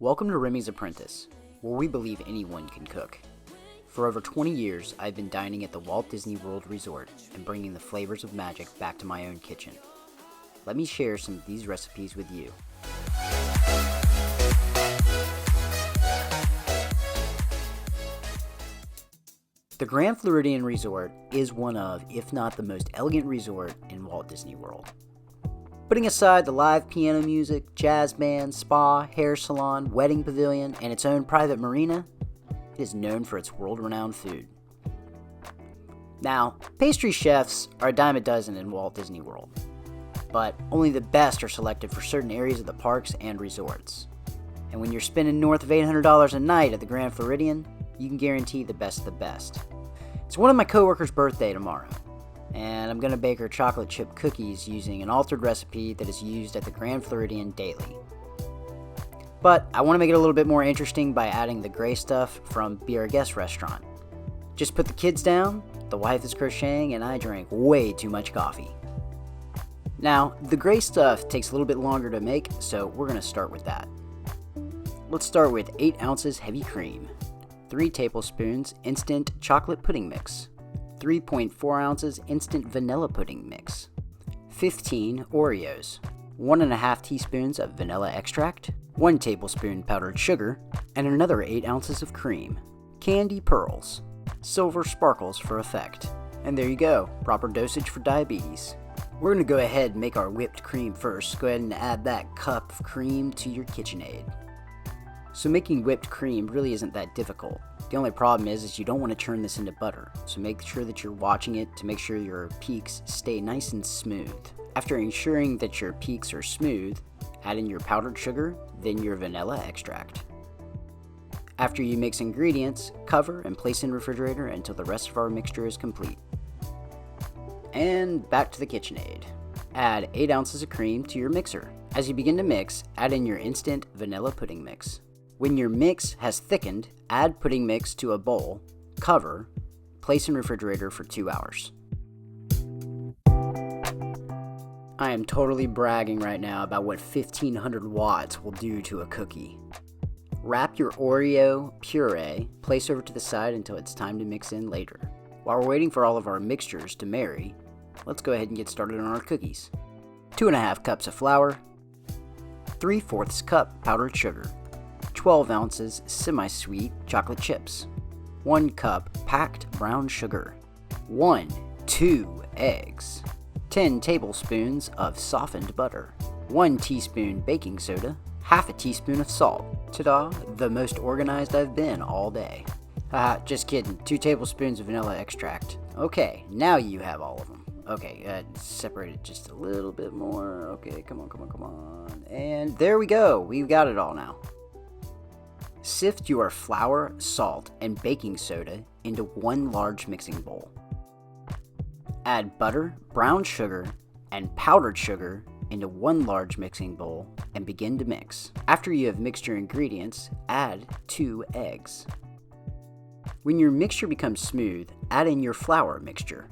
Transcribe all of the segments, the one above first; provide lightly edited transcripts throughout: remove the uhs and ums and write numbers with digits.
Welcome to Remy's Apprentice, where we believe anyone can cook. For over 20 years, I've been dining at the Walt Disney World Resort and bringing the flavors of magic back to my own kitchen. Let me share some of these recipes with you. The Grand Floridian Resort is one of, if not the most elegant resort in Walt Disney World. Putting aside the live piano music, jazz band, spa, hair salon, wedding pavilion, and its own private marina, it is known for its world-renowned food. Now, pastry chefs are a dime a dozen in Walt Disney World, but only the best are selected for certain areas of the parks and resorts. And when you're spending north of $800 a night at the Grand Floridian, you can guarantee the best of the best. It's one of my coworkers' birthday tomorrow, and I'm going to bake her chocolate chip cookies using an altered recipe that is used at the Grand Floridian daily. But I want to make it a little bit more interesting by adding the gray stuff from Be Our Guest restaurant. Just put the kids down, the wife is crocheting, and I drank way too much coffee. Now, the gray stuff takes a little bit longer to make, so we're going to start with that. Let's start with 8 ounces heavy cream, 3 tablespoons instant chocolate pudding mix, 3.4 ounces instant vanilla pudding mix, 15 Oreos, 1.5 teaspoons of vanilla extract, 1 tablespoon powdered sugar, and another 8 ounces of cream, candy pearls, silver sparkles for effect. And there you go, proper dosage for diabetes. We're going to go ahead and make our whipped cream first. Go ahead and add that cup of cream to your KitchenAid. So making whipped cream really isn't that difficult. The only problem is you don't want to churn this into butter, so make sure that you're watching it to make sure your peaks stay nice and smooth. After ensuring that your peaks are smooth, add in your powdered sugar, then your vanilla extract. After you mix ingredients, cover and place in the refrigerator until the rest of our mixture is complete. And back to the KitchenAid. Add 8 ounces of cream to your mixer. As you begin to mix, add in your instant vanilla pudding mix. When your mix has thickened, add pudding mix to a bowl, cover, place in refrigerator for 2 hours. I am totally bragging right now about what 1500 watts will do to a cookie. Wrap your Oreo puree, place over to the side until it's time to mix in later. While we're waiting for all of our mixtures to marry, let's go ahead and get started on our cookies. 2.5 cups of flour, 3/4 cup powdered sugar, 12 ounces semi-sweet chocolate chips, 1 cup packed brown sugar, 2 eggs, 10 tablespoons of softened butter, 1 teaspoon baking soda, half a teaspoon of salt. Ta-da, the most organized I've been all day. Haha, just kidding, 2 tablespoons of vanilla extract. Okay, now you have all of them. Okay, separate it just a little bit more. Okay, come on. And there we go, we've got it all now. Sift your flour, salt, and baking soda into 1 large mixing bowl. Add butter, brown sugar, and powdered sugar into 1 large mixing bowl and begin to mix. After you have mixed your ingredients, add 2 eggs. When your mixture becomes smooth, add in your flour mixture.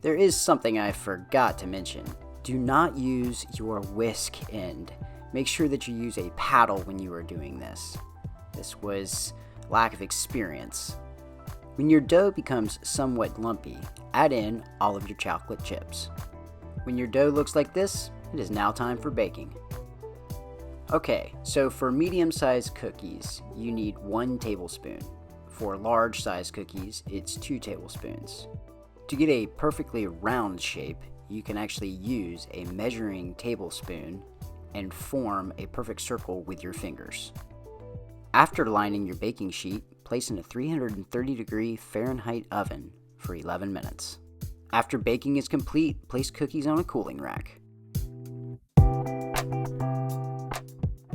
There is something I forgot to mention. Do not use your whisk end. Make sure that you use a paddle when you are doing this. This was lack of experience. When your dough becomes somewhat lumpy, add in all of your chocolate chips. When your dough looks like this, it is now time for baking. Okay, so for medium-sized cookies, you need 1 tablespoon. For large-sized cookies, it's 2 tablespoons. To get a perfectly round shape, you can actually use a measuring tablespoon and form a perfect circle with your fingers. After lining your baking sheet, place in a 330-degree Fahrenheit oven for 11 minutes. After baking is complete, place cookies on a cooling rack.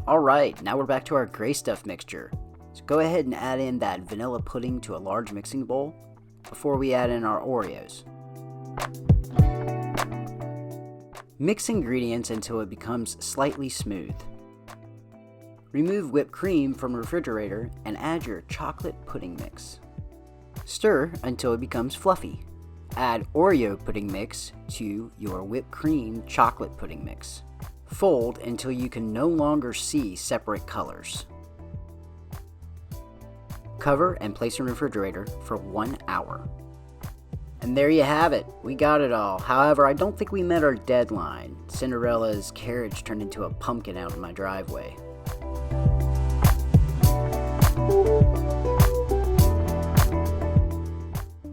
Alright, now we're back to our gray stuff mixture. So go ahead and add in that vanilla pudding to a large mixing bowl before we add in our Oreos. Mix ingredients until it becomes slightly smooth. Remove whipped cream from the refrigerator and add your chocolate pudding mix. Stir until it becomes fluffy. Add Oreo pudding mix to your whipped cream chocolate pudding mix. Fold until you can no longer see separate colors. Cover and place in the refrigerator for 1 hour. And there you have it. We got it all. However, I don't think we met our deadline. Cinderella's carriage turned into a pumpkin out in my driveway.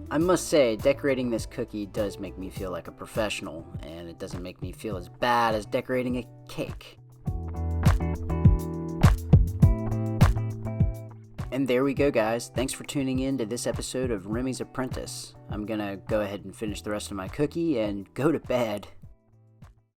I must say, decorating this cookie does make me feel like a professional, and it doesn't make me feel as bad as decorating a cake. And there we go, guys. Thanks for tuning in to this episode of Remy's Apprentice. I'm gonna go ahead and finish the rest of my cookie and go to bed.